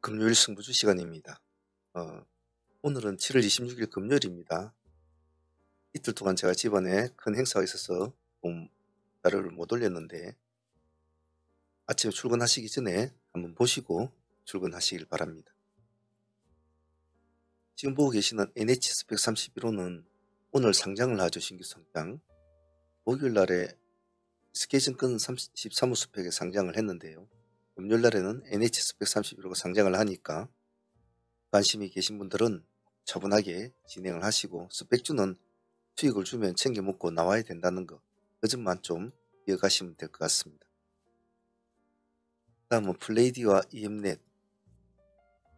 금요일 승부주 시간입니다. 오늘은 7월 26일 금요일입니다. 이틀 동안 제가 집안에 큰 행사가 있어서 자료를 못 올렸는데 아침에 출근하시기 전에 한번 보시고 출근하시길 바랍니다. 지금 보고 계시는 NH스펙 31호는 오늘 상장을 하죠. 신규 상장. 목요일날에 SK증권 13호 스펙에 상장을 했는데요. 금요일날에는 NH스펙 31호가 상장을 하니까 관심이 계신 분들은 차분하게 진행을 하시고 스펙주는 수익을 주면 챙겨 먹고 나와야 된다는 거, 그 점만 좀 이어가시면 될 것 같습니다. 다음은 플레이디와 EM넷.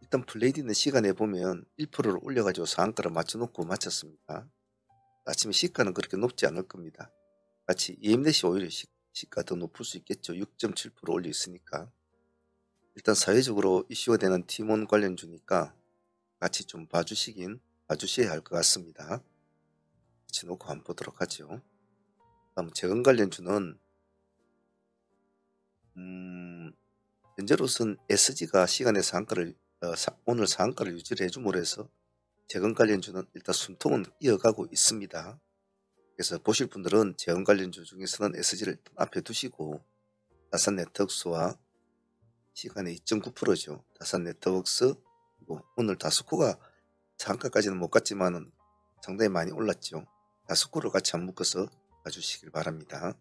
일단 플레이디는 시간에 보면 1%를 올려가지고 상한가를 맞춰놓고 마쳤습니다. 아침에 시가는 그렇게 높지 않을 겁니다. 같이 EM넷이 오히려 시가 더 높을 수 있겠죠. 6.7% 올려 있으니까. 일단 사회적으로 이슈가 되는 티몬 관련주니까 같이 좀 봐주셔야 할 것 같습니다. 같이 놓고 한번 보도록 하죠. 다음 재건 관련주는 현재로서는 SG가 시간의 오늘 상한가를 유지를 해줌으로 해서 재건 관련주는 일단 숨통은 이어가고 있습니다. 그래서 보실 분들은 재건 관련주 중에서는 SG를 앞에 두시고 다산네트워크스와 시간의 2.9%죠. 다산네트워크스, 그리고 오늘 다스코가 상한가까지는 못 갔지만은 상당히 많이 올랐죠. 다스코를 같이 한번 묶어서 봐주시길 바랍니다.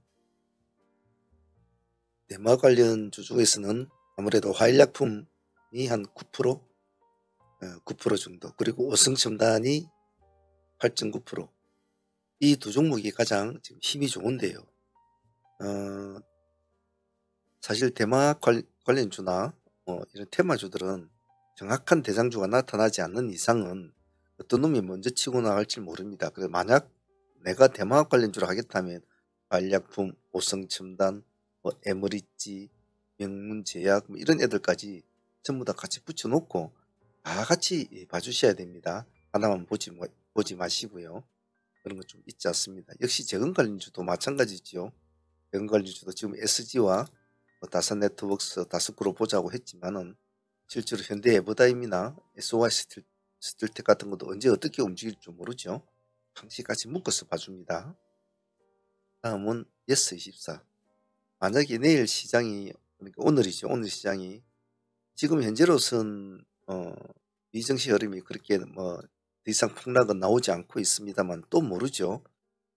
대마 관련주 중에서는 아무래도 화일약품이 한 9%, 9% 정도, 그리고 오승첨단이 8.9%. 이 두 종목이 가장 지금 힘이 좋은데요. 사실 대마 관련주나 이런 테마주들은 정확한 대장주가 나타나지 않는 이상은 어떤 놈이 먼저 치고 나갈지 모릅니다. 그래서 만약 내가 대마 관련주를 하겠다면 화일약품, 오성첨단, 에머리지, 명문제약 이런 애들까지 전부 다 같이 붙여놓고 다 같이 봐주셔야 됩니다. 하나만 보지 마시고요. 그런 거 좀 있지 않습니다. 역시 재건관련주도 마찬가지죠. 재건관련주도 지금 SG와 다산네트워크스, 다스코로 보자고 했지만은 실제로 현대에버다임이나 SOI 스틸텍 같은 것도 언제 어떻게 움직일 줄 모르죠. 항시 같이 묶어서 봐줍니다. 다음은 예스24. 만약에 내일 시장이, 그러니까 오늘이죠. 오늘 시장이 지금 현재로선 미증시 흐름이 그렇게 더 이상 폭락은 나오지 않고 있습니다만 또 모르죠.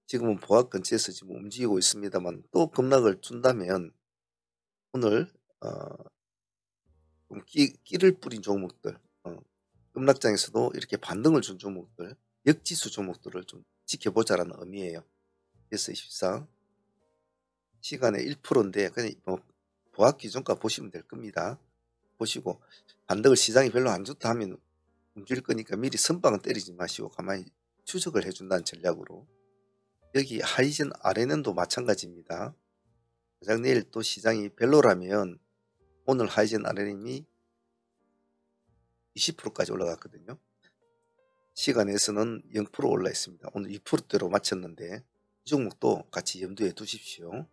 지금은 보합 근처에서 지금 움직이고 있습니다만 또 급락을 준다면 오늘 좀 끼를 뿌린 종목들, 급락장에서도 이렇게 반등을 준 종목들, 역지수 종목들을 좀 지켜보자라는 의미예요. 예스24 시간에 1%인데 그냥 보합 기준가 보시면 될 겁니다. 보시고 반등을 시장이 별로 안 좋다 하면 움직일 거니까 미리 선방은 때리지 마시고 가만히 추적을 해준다는 전략으로. 여기 하이젠 RNN도 마찬가지입니다. 만약 내일 또 시장이 별로라면 오늘 하이젠 RNN이 20%까지 올라갔거든요. 시간에서는 0% 올라 있습니다. 오늘 2%대로 마쳤는데 이 종목도 같이 염두에 두십시오.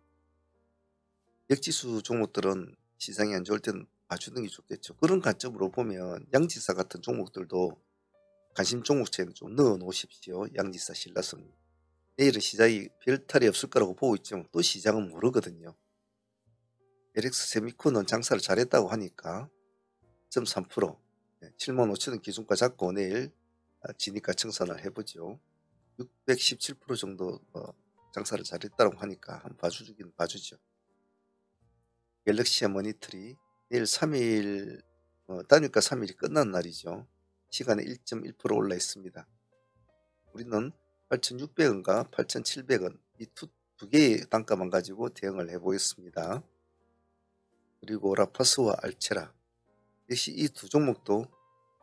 역지수 종목들은 시장이 안 좋을 때는 봐주는 게 좋겠죠. 그런 관점으로 보면 양지사 같은 종목들도 관심 종목체는 좀 넣어 놓으십시오. 양지사, 신라성. 내일은 시장이 별 탈이 없을 거라고 보고 있지만 또 시장은 모르거든요. LX 세미콘은 장사를 잘했다고 하니까 0.3%, 75,000원 기준가 잡고 내일 진입가 청산을 해보죠. 617% 정도 장사를 잘했다고 하니까 한번 봐주긴 봐주죠. 갤럭시와 머니터리 내일 3일 단일가 3일이 끝난 날이죠. 시간에 1.1% 올라 있습니다. 우리는 8,600원과 8,700원 이 두 개의 단가만 가지고 대응을 해보겠습니다. 그리고 라파스와 알체라 역시 이 두 종목도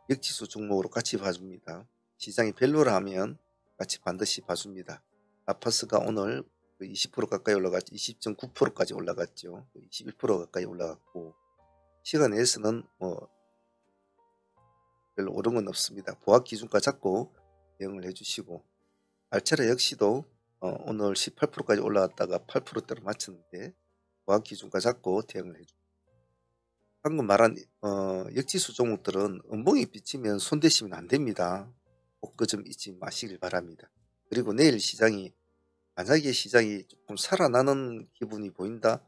역지수 종목으로 같이 봐줍니다. 시장이 별로라 하면 같이 반드시 봐줍니다. 라파스가 오늘 20% 가까이 올라갔죠. 20.9%까지 올라갔죠. 21% 가까이 올라갔고 시간에서는 별로 오른 건 없습니다. 보합 기준가 잡고 대응을 해주시고 알체라 역시도 오늘 18%까지 올라갔다가 8%대로 마쳤는데 보합 기준가 잡고 대응을 해줍니다. 방금 말한 역지수 종목들은 음봉이 비치면 손대시면 안 됩니다. 꼭 그 점 잊지 마시길 바랍니다. 그리고 내일 시장이 만약에 시장이 조금 살아나는 기분이 보인다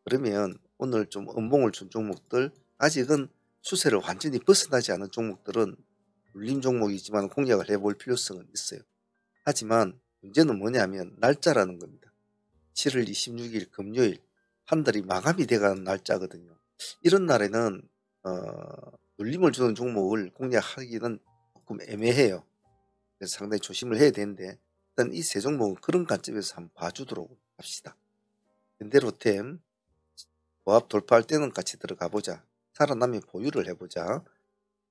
그러면 오늘 좀 음봉을 준 종목들 아직은 추세를 완전히 벗어나지 않은 종목들은 눌림 종목이지만 공략을 해볼 필요성은 있어요. 하지만 문제는 뭐냐면 날짜라는 겁니다. 7월 26일 금요일 한 달이 마감이 돼가는 날짜거든요. 이런 날에는 눌림을 주는 종목을 공략하기는 조금 애매해요. 그래서 상당히 조심을 해야 되는데 일단 이 세 종목은 그런 관점에서 한번 봐주도록 합시다. 현대로템 보합 돌파할 때는 같이 들어가 보자. 살아나면 보유를 해보자.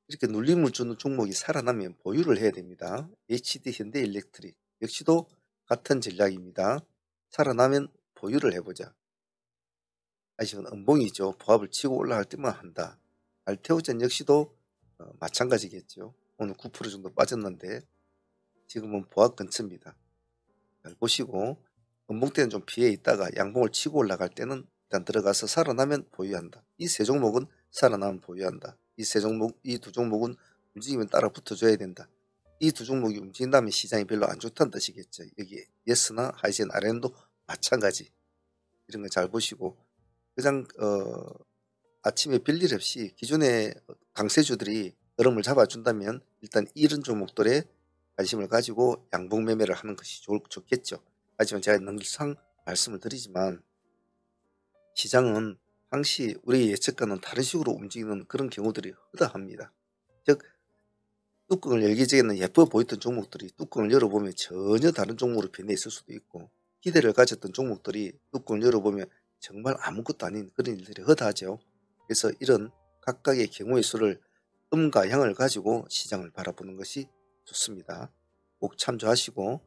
이렇게 눌림을 주는 종목이 살아나면 보유를 해야 됩니다. HD 현대일렉트릭 역시도 같은 전략입니다. 살아나면 보유를 해보자. 아직은 음봉이죠. 보합을 치고 올라갈 때만 한다. 알테오젠 역시도 마찬가지겠죠. 오늘 9% 정도 빠졌는데 지금은 보합 근처입니다. 잘 보시고 음봉 때는 좀 피해 있다가 양봉을 치고 올라갈 때는 일단 들어가서 살아나면 보유한다. 이 세 종목은 살아나면 보유한다. 이 두 종목은 움직이면 따라 붙어줘야 된다. 이 두 종목이 움직인다면 시장이 별로 안 좋다는 뜻이겠죠. 여기 예스나 하이젠 RN도 마찬가지. 이런 거 잘 보시고 그냥 아침에 별일 없이 기존의 강세주들이 흐름을 잡아준다면 일단 이런 종목들에 관심을 가지고 양봉 매매를 하는 것이 좋겠죠. 하지만 제가 늘상 말씀을 드리지만 시장은 항시 우리 예측과는 다른 식으로 움직이는 그런 경우들이 허다합니다. 즉 뚜껑을 열기 전에는 예뻐 보였던 종목들이 뚜껑을 열어보면 전혀 다른 종목으로 변해 있을 수도 있고 기대를 가졌던 종목들이 뚜껑을 열어보면 정말 아무것도 아닌 그런 일들이 허다하죠. 그래서 이런 각각의 경우의 수를 음과 양을 가지고 시장을 바라보는 것이 좋습니다. 꼭 참조하시고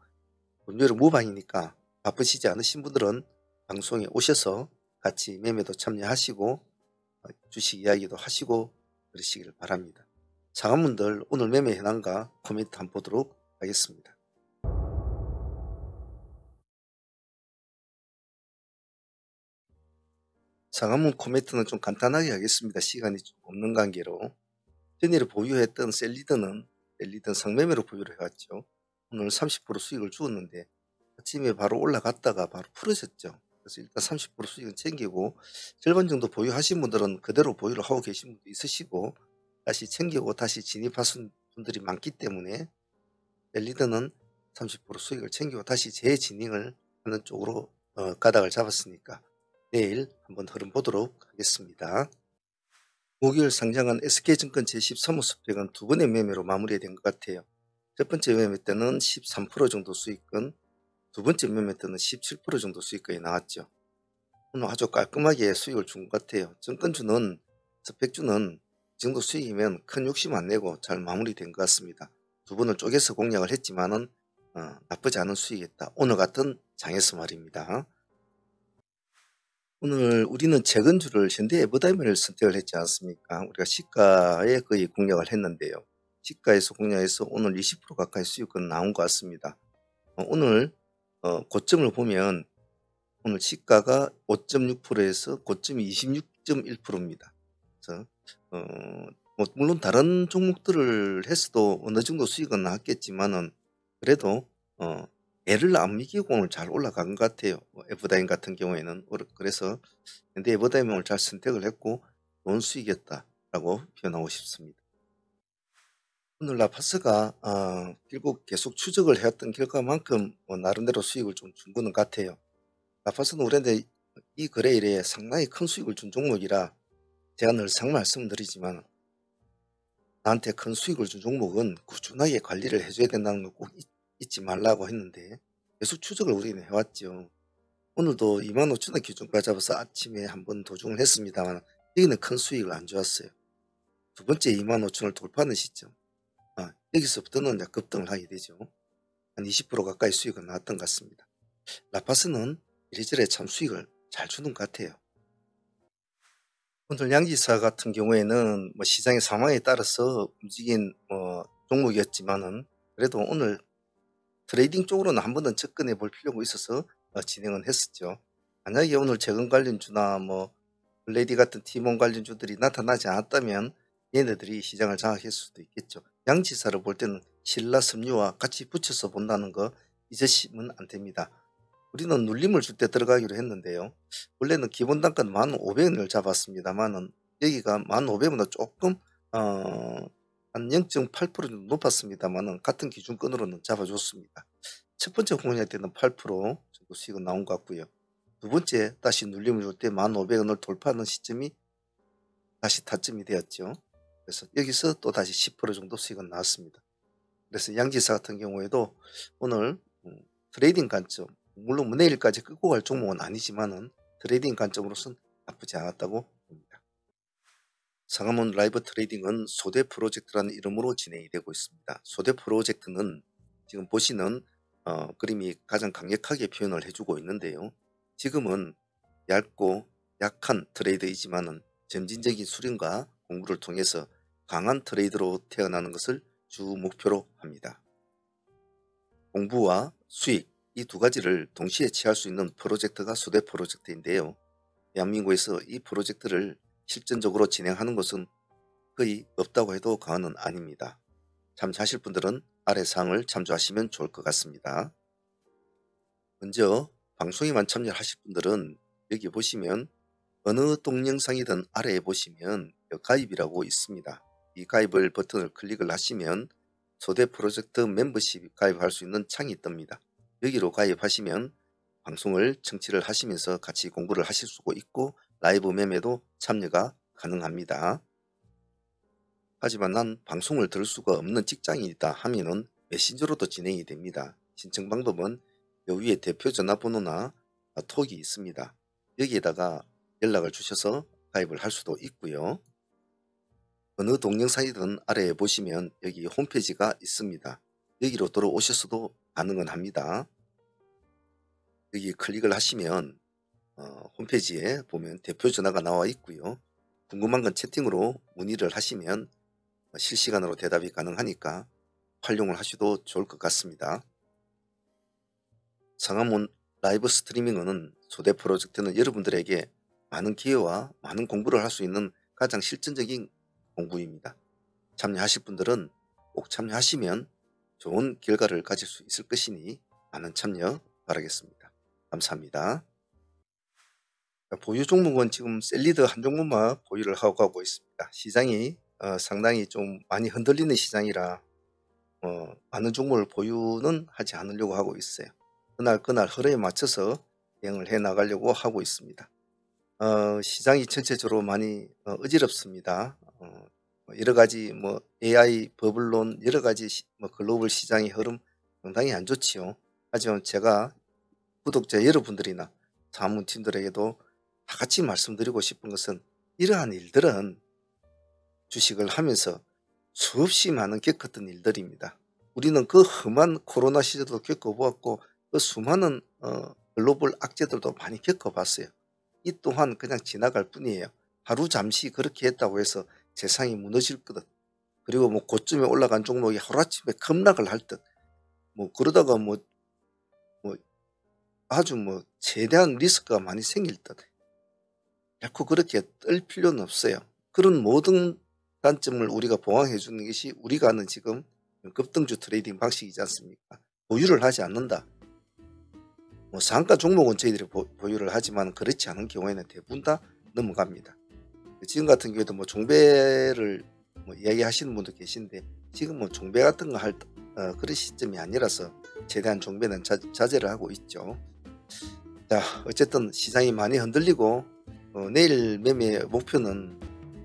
금요일은 무방이니까 바쁘시지 않으신 분들은 방송에 오셔서 같이 매매도 참여하시고 주식 이야기도 하시고 그러시길 바랍니다. 상한분들 오늘 매매 현황과 코멘트 한번 보도록 하겠습니다. 상한문 코멘트는 좀 간단하게 하겠습니다. 시간이 좀 없는 관계로. 전일에 보유했던 셀리드는 상매매로 보유를 해왔죠. 오늘 30% 수익을 주었는데 아침에 바로 올라갔다가 바로 풀어졌죠. 그래서 일단 30% 수익은 챙기고 절반 정도 보유하신 분들은 그대로 보유를 하고 계신 분도 있으시고 다시 챙기고 다시 진입하신 분들이 많기 때문에 셀리드는 30% 수익을 챙기고 다시 재진입을 하는 쪽으로 가닥을 잡았으니까 내일 한번 흐름 보도록 하겠습니다. 목요일 상장한 SK증권 제13호 스펙은 두 번의 매매로 마무리된 것 같아요. 첫 번째 매매 때는 13% 정도 수익권, 두 번째 매매 때는 17% 정도 수익권이 나왔죠. 오늘 아주 깔끔하게 수익을 준 것 같아요. 증권주는 스펙주는 이 정도 수익이면 큰 욕심 안 내고 잘 마무리된 것 같습니다. 두 번을 쪼개서 공략을 했지만은 나쁘지 않은 수익이었다. 오늘 같은 장에서 말입니다. 오늘 우리는 최근주를 현대에버다임을 선택을 했지 않습니까? 우리가 시가에 거의 공략을 했는데요. 시가에서 공략해서 오늘 20% 가까이 수익은 나온 것 같습니다. 오늘 고점을 보면 오늘 시가가 5.6%에서 고점이 26.1%입니다. 그래서 물론 다른 종목들을 했어도 어느 정도 수익은 나왔겠지만은 그래도 애를 안 미기고 오늘 잘 올라간 것 같아요. 에버다임 같은 경우에는. 그래서 근데 에버다임을 오늘 잘 선택을 했고 좋은 수익이었다라고 표현하고 싶습니다. 오늘 라파스가 결국 계속 추적을 해왔던 결과만큼 나름대로 수익을 좀 준 거는 같아요. 라파스는 우리한테 이 거래일에 상당히 큰 수익을 준 종목이라 제가 늘상 말씀드리지만 나한테 큰 수익을 준 종목은 꾸준하게 관리를 해줘야 된다는 거 꼭 잊지 말라고 했는데 계속 추적을 우리는 해왔죠. 오늘도 25,000원 기준가 잡아서 아침에 한번 도중을 했습니다만 여기는 큰 수익을 안 좋았어요. 두 번째 25,000원을 돌파하는 시점 여기서부터는 이제 급등을 하게 되죠. 한 20% 가까이 수익은 나왔던 것 같습니다. 라파스는 이래저래 참 수익을 잘 주는 것 같아요. 오늘 양지사 같은 경우에는 뭐 시장의 상황에 따라서 움직인 종목이었지만은 그래도 오늘 트레이딩 쪽으로는 한 번은 접근해 볼 필요가 있어서 진행은 했었죠. 만약에 오늘 재건 관련주나 뭐 블레디 같은 팀원 관련주들이 나타나지 않았다면 얘네들이 시장을 장악했을 수도 있겠죠. 양지사를 볼 때는 신라 섬유와 같이 붙여서 본다는 거 잊으시면 안 됩니다. 우리는 눌림을 줄 때 들어가기로 했는데요. 원래는 기본 단가는 1,500원을 잡았습니다만은 여기가 1,500원보다 조금 한 0.8% 정도 높았습니다만은 같은 기준권으로는 잡아줬습니다. 첫 번째 공략 때는 8% 정도 수익은 나온 것 같고요. 두 번째 다시 눌림을 줄 때 1,500원을 돌파하는 시점이 다시 타점이 되었죠. 그래서 여기서 또 다시 10% 정도 수익은 나왔습니다. 그래서 양지사 같은 경우에도 오늘 트레이딩 관점, 물론 뭐 내일까지 끌고 갈 종목은 아니지만은 트레이딩 관점으로서는 나쁘지 않았다고 봅니다. 상암원 라이브 트레이딩은 소대 프로젝트라는 이름으로 진행이 되고 있습니다. 소대 프로젝트는 지금 보시는 그림이 가장 강력하게 표현을 해주고 있는데요. 지금은 얇고 약한 트레이더이지만은 점진적인 수련과 공부를 통해서 강한 트레이더로 태어나는 것을 주 목표로 합니다. 공부와 수익 이 두 가지를 동시에 취할 수 있는 프로젝트가 소대 프로젝트인데요. 대한민국에서 이 프로젝트를 실전적으로 진행하는 것은 거의 없다고 해도 과언은 아닙니다. 참여하실 분들은 아래 사항을 참조하시면 좋을 것 같습니다. 먼저 방송에만 참여하실 분들은 여기 보시면 어느 동영상이든 아래에 보시면 가입이라고 있습니다. 이 가입을 버튼을 클릭을 하시면 소대 프로젝트 멤버십 가입할 수 있는 창이 뜹니다. 여기로 가입하시면 방송을 청취를 하시면서 같이 공부를 하실 수가 있고 라이브 매매도 참여가 가능합니다. 하지만 난 방송을 들을 수가 없는 직장인이다 하면은 메신저로도 진행이 됩니다. 신청 방법은 요 위에 대표 전화번호나 톡이 있습니다. 여기에다가 연락을 주셔서 가입을 할 수도 있고요. 어느 동영상이든 아래에 보시면 여기 홈페이지가 있습니다. 여기로 들어오셔서도 가능은 합니다. 여기 클릭을 하시면 홈페이지에 보면 대표 전화가 나와 있고요. 궁금한 건 채팅으로 문의를 하시면 실시간으로 대답이 가능하니까 활용을 하셔도 좋을 것 같습니다. 상암원 라이브 스트리밍은 소대 프로젝트는 여러분들에게 많은 기회와 많은 공부를 할 수 있는 가장 실전적인 공부입니다. 참여하실 분들은 꼭 참여하시면 좋은 결과를 가질 수 있을 것이니 많은 참여 바라겠습니다. 감사합니다. 보유 종목은 지금 셀리드 한 종목만 보유를 하고 가고 있습니다. 시장이 상당히 좀 많이 흔들리는 시장이라 많은 종목을 보유는 하지 않으려고 하고 있어요. 그날 흐름에 맞춰서 대응을 해 나가려고 하고 있습니다. 시장이 전체적으로 많이 어지럽습니다. 여러 가지 뭐 AI 버블론 여러 가지 뭐 글로벌 시장의 흐름 상당히 안 좋지요. 하지만 제가 구독자 여러분들이나 사무팀들에게도 다 같이 말씀드리고 싶은 것은 이러한 일들은 주식을 하면서 수없이 많은 겪었던 일들입니다. 우리는 그 험한 코로나 시절도 겪어보았고 그 수많은 글로벌 악재들도 많이 겪어봤어요. 이 또한 그냥 지나갈 뿐이에요. 하루 잠시 그렇게 했다고 해서 세상이 무너질 듯 그리고 뭐 고점에 올라간 종목이 하루아침에 급락을 할 듯 뭐 그러다가 뭐 아주 뭐 최대한 리스크가 많이 생길 듯 결코 그렇게 떨 필요는 없어요. 그런 모든 단점을 우리가 보완해 주는 것이 우리가 하는 지금 급등주 트레이딩 방식이지 않습니까? 보유를 하지 않는다. 뭐 상가 종목은 저희들이 보유를 하지만 그렇지 않은 경우에는 대부분 다 넘어갑니다. 지금 같은 경우에도 뭐 종배를 뭐 이야기하시는 분도 계신데 지금 뭐 종배 같은 거 할 그런 시점이 아니라서 최대한 종배는 자제를 하고 있죠. 자, 어쨌든 시장이 많이 흔들리고 내일 매매 목표는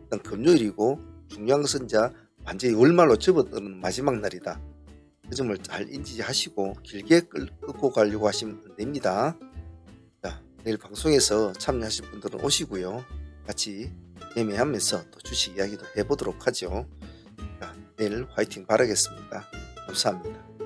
일단 금요일이고 중요한 것은 이제 완전히 월말로 접어드는 마지막 날이다. 그 점을 잘 인지하시고 길게 끌고 가려고 하시면 안 됩니다. 자, 내일 방송에서 참여하실 분들은 오시고요. 같이 매매하면서 또 주식 이야기도 해보도록 하죠. 자, 내일 화이팅 바라겠습니다. 감사합니다.